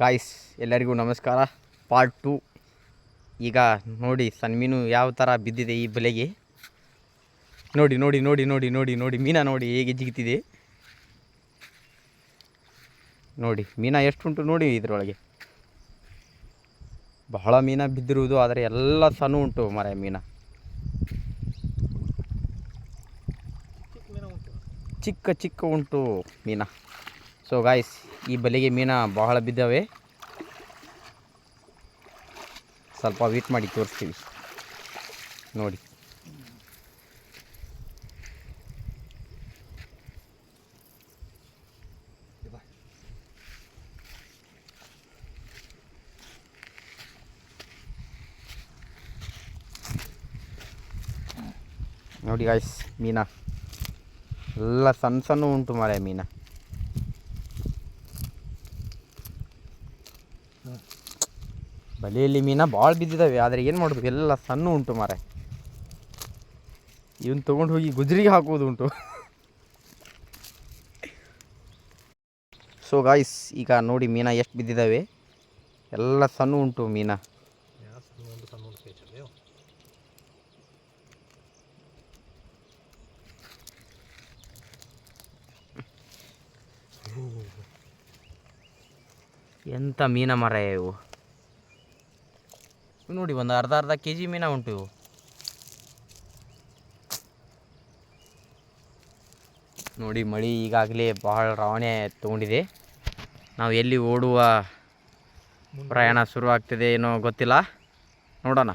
Guys ಎಲ್ಲರಿಗೂ ನಮಸ್ಕಾರ. Part 2. ಈಗ ನೋಡಿ ಸಣ್ಣ ಮೀನು ಯಾವ ಥರ ಬಿದ್ದಿದೆ ಈ ಬಲೆಗೆ. ನೋಡಿ ನೋಡಿ ನೋಡಿ ನೋಡಿ ನೋಡಿ ನೋಡಿ ಮೀನ ನೋಡಿ ಹೇಗೆ ಜಿಗ್ತಿದೆ ನೋಡಿ. ಮೀನ ಎಷ್ಟುಂಟು ನೋಡಿ ಇದರೊಳಗೆ. ಬಹಳ ಮೀನ ಬಿದ್ದಿರುವುದು, ಆದರೆ ಎಲ್ಲ ಸಣ್ಣ ಉಂಟು ಮರ ಮೀನ. ಚಿಕ್ಕ ಚಿಕ್ಕ ಉಂಟು ಮೀನ. ಸೊ ಗಾಯ್ಸ್, ಈ ಬಲೆಗೆ ಮೀನ ಬಹಳ ಬಿದ್ದಾವೆ. ಸ್ವಲ್ಪ ವೇಟ್ ಮಾಡಿ ತೋರಿಸ್ತೀವಿ ನೋಡಿ. ನೋಡಿ ಗಾಯ್ಸ್, ಮೀನ ಎಲ್ಲ ಸಣ್ಣ ಸಣ್ಣ ಉಂಟು ಮರ ಮೀನ. ಬಲೆಯಲ್ಲಿ ಮೀನ ಭಾಳ ಬಿದ್ದಿದ್ದಾವೆ, ಆದರೆ ಏನು ಮಾಡೋದು, ಎಲ್ಲ ಸಣ್ಣ ಉಂಟು ಮರ. ಇವನ್ ತೊಗೊಂಡು ಹೋಗಿ ಗುಜರಿಗೆ ಹಾಕೋದು ಉಂಟು. ಸೊ ಗಾಯ್ಸ್, ಈಗ ನೋಡಿ ಮೀನ ಎಷ್ಟು ಬಿದ್ದಿದ್ದಾವೆ. ಎಲ್ಲ ಸಣ್ಣ ಉಂಟು ಮೀನ. ಎಂಥ ಮೀನ ಮರ ಇವು ನೋಡಿ. ಒಂದು ಅರ್ಧ ಕೆಜಿ ಮೀನ ಉಂಟು ಇವು. ನೋಡಿ ಮಳೆ ಈಗಾಗಲೇ ಬಹಳ ರವಾನೆ ತೊಗೊಂಡಿದೆ. ನಾವು ಎಲ್ಲಿ ಓಡುವ ಪ್ರಯಾಣ ಶುರುವಾಗ್ತಿದೆ ಏನೋ ಗೊತ್ತಿಲ್ಲ, ನೋಡೋಣ.